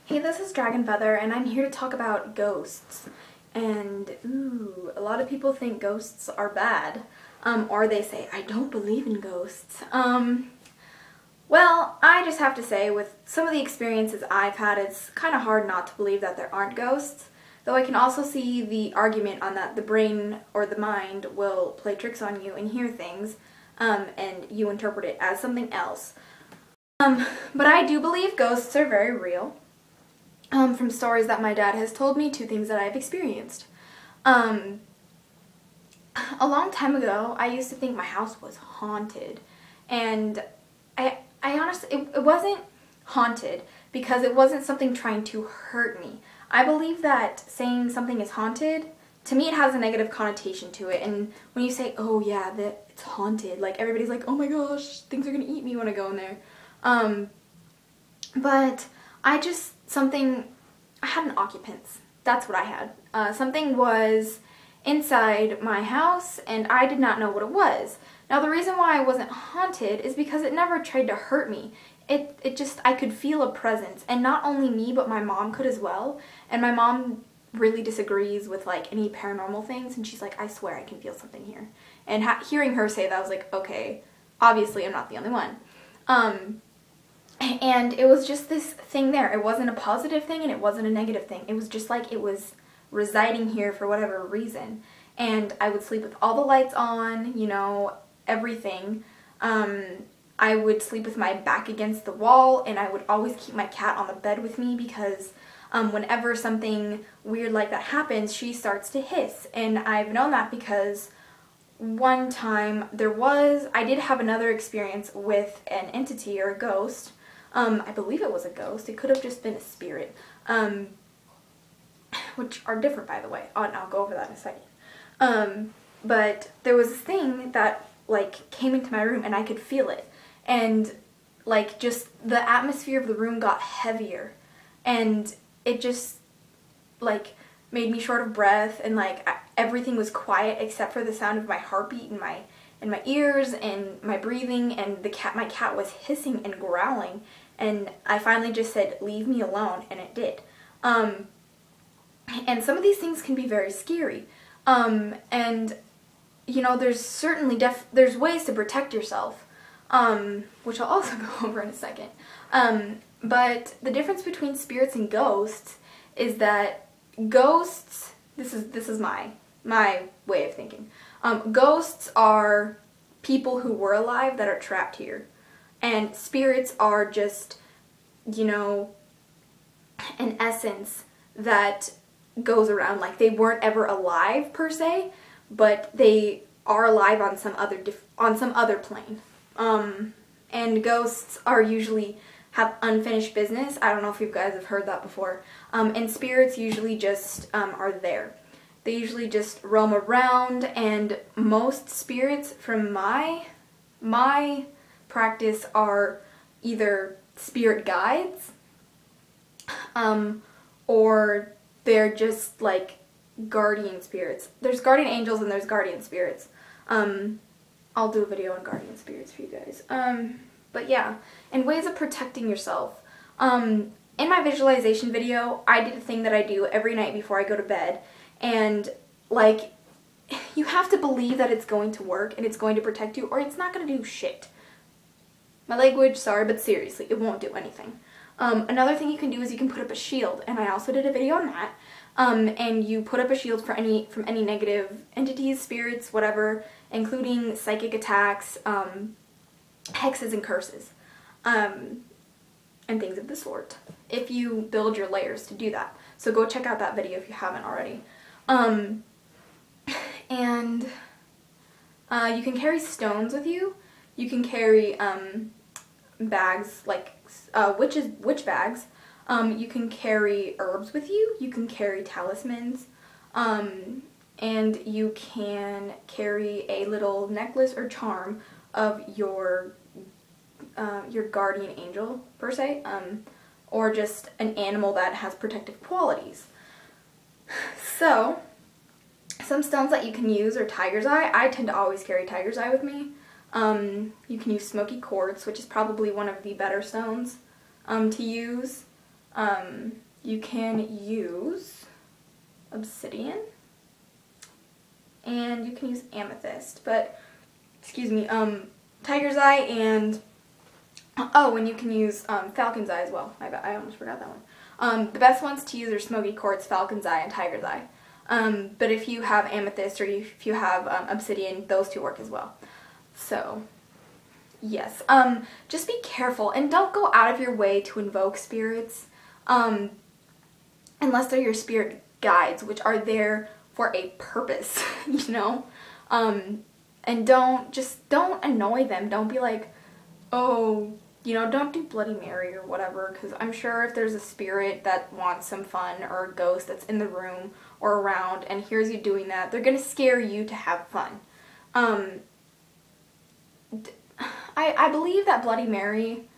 Hey, this is Dragon Feather, and I'm here to talk about ghosts. And, a lot of people think ghosts are bad. Or they say, I don't believe in ghosts. Well, I just have to say, with some of the experiences I've had, it's kind of hard not to believe that there aren't ghosts. Though I can also see the argument on that the brain or the mind will play tricks on you and hear things, and you interpret it as something else. But I do believe ghosts are very real. From stories that my dad has told me to things that I've experienced. A long time ago, I used to think my house was haunted. And I honestly, it wasn't haunted because it wasn't something trying to hurt me. I believe that saying something is haunted, to me it has a negative connotation to it. And when you say, oh yeah, that it's haunted, like everybody's like, oh my gosh, things are gonna eat me when I go in there. But I had an occupants. That's what I had. Something was inside my house and I did not know what it was. Now the reason why I wasn't haunted is because it never tried to hurt me. I could feel a presence, and not only me but my mom could as well. And my mom really disagrees with like any paranormal things, and she's like, I swear I can feel something here. And hearing her say that, I was like, okay, obviously I'm not the only one. And it was just this thing there. It wasn't a positive thing and it wasn't a negative thing. It was just like it was residing here for whatever reason. And I would sleep with all the lights on, you know, everything. I would sleep with my back against the wall, and I would always keep my cat on the bed with me because whenever something weird like that happens, she starts to hiss. And I've known that because one time I did have another experience with an entity or a ghost. I believe it was a ghost. It could have just been a spirit, which are different, by the way. And I'll go over that in a second. But there was this thing that like came into my room and I could feel it. And like just the atmosphere of the room got heavier, and it just like made me short of breath, and like everything was quiet except for the sound of my heartbeat in my ears and my breathing, and my cat was hissing and growling. And I finally just said, leave me alone, and it did. And some of these things can be very scary. And, you know, there's certainly there's ways to protect yourself, which I'll also go over in a second. But the difference between spirits and ghosts is that ghosts, this is my way of thinking. Ghosts are people who were alive that are trapped here. And spirits are just, you know, an essence that goes around. Like, they weren't ever alive per se, but they are alive on some other plane. And ghosts are usually have unfinished business. I don't know if you guys have heard that before. And spirits usually just are there. They usually just roam around, and most spirits from my practice are either spirit guides, or they're just like guardian spirits. There's guardian angels and there's guardian spirits. I'll do a video on guardian spirits for you guys. But yeah, and ways of protecting yourself. In my visualization video, I did a thing that I do every night before I go to bed, and like, you have to believe that it's going to work and it's going to protect you, or it's not going to do shit. My language, sorry, but seriously, it won't do anything. Another thing you can do is you can put up a shield, and I also did a video on that. And you put up a shield from any negative entities, spirits, whatever, including psychic attacks, hexes and curses, and things of the sort, if you build your layers to do that. So go check out that video if you haven't already. And you can carry stones with you. You can carry bags, like witch bags. You can carry herbs with you. You can carry talismans. And you can carry a little necklace or charm of your guardian angel, per se, or just an animal that has protective qualities. So, some stones that you can use are tiger's eye. I tend to always carry tiger's eye with me. You can use smoky quartz, which is probably one of the better stones to use. You can use obsidian, and you can use amethyst, but, excuse me, tiger's eye and, oh, and you can use falcon's eye as well. I almost forgot that one. The best ones to use are smoky quartz, falcon's eye, and tiger's eye. But if you have amethyst or if you have obsidian, those two work as well. So, yes. Just be careful and don't go out of your way to invoke spirits, unless they're your spirit guides, which are there for a purpose, you know? And don't annoy them. Don't be like, oh, you know, don't do Bloody Mary or whatever, because I'm sure if there's a spirit that wants some fun or a ghost that's in the room or around and hears you doing that, they're going to scare you to have fun. I believe that Bloody Mary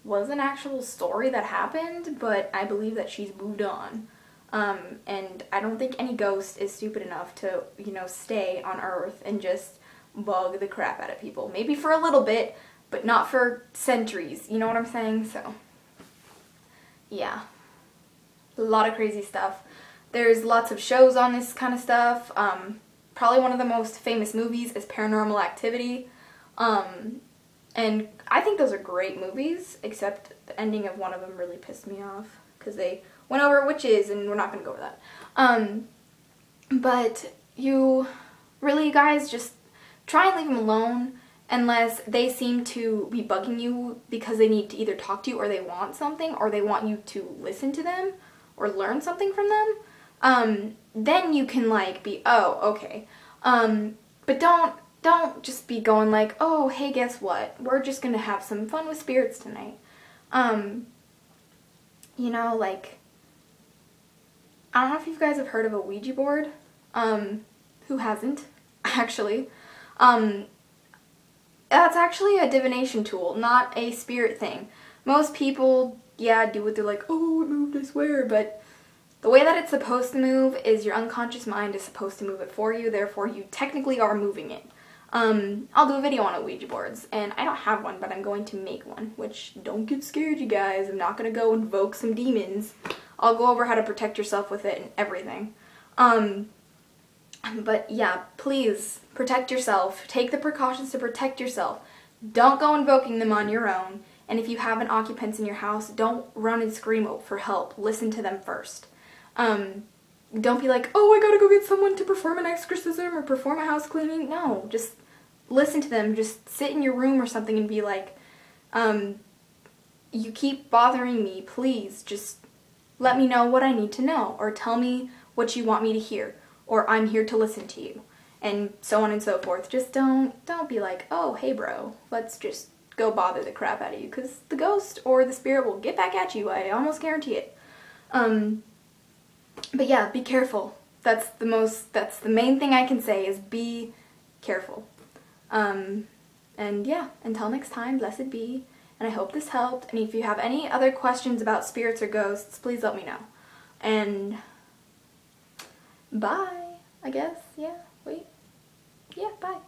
was an actual story that happened, but I believe that she's moved on. And I don't think any ghost is stupid enough to, you know, stay on Earth and just bug the crap out of people. Maybe for a little bit, but not for centuries, you know what I'm saying? So, yeah. A lot of crazy stuff. There's lots of shows on this kind of stuff. Probably one of the most famous movies is Paranormal Activity. And I think those are great movies, except the ending of one of them really pissed me off, because they went over witches, and we're not going to go over that. But you really, guys, just try and leave them alone, unless they seem to be bugging you because they need to either talk to you or they want something or they want you to listen to them or learn something from them. Then you can like be, oh, okay. But don't just be going like, oh, hey, guess what? We're just gonna have some fun with spirits tonight. You know, like, I don't know if you guys have heard of a Ouija board. Who hasn't, actually? That's actually a divination tool, not a spirit thing. Most people, yeah, do what they're like, oh, it moved, I swear, but the way that it's supposed to move is your unconscious mind is supposed to move it for you, therefore you technically are moving it. I'll do a video on Ouija boards, and I don't have one, but I'm going to make one, which, don't get scared, you guys. I'm not going to go invoke some demons. I'll go over how to protect yourself with it and everything. But yeah, please protect yourself. Take the precautions to protect yourself. Don't go invoking them on your own. And if you have an occupants in your house, don't run and scream for help. Listen to them first. Don't be like, oh, I gotta go get someone to perform an exorcism or perform a house cleaning. No, just listen to them. Just sit in your room or something and be like, you keep bothering me. Please just let me know what I need to know, or tell me what you want me to hear, or I'm here to listen to you, and so on and so forth. Just don't be like, oh, hey bro, let's just go bother the crap out of you, because the ghost or the spirit will get back at you, I almost guarantee it. But yeah, be careful. That's the main thing I can say is be careful. And yeah, until next time, blessed be. And I hope this helped. And if you have any other questions about spirits or ghosts, please let me know. And bye, I guess. Yeah, wait. Yeah, bye.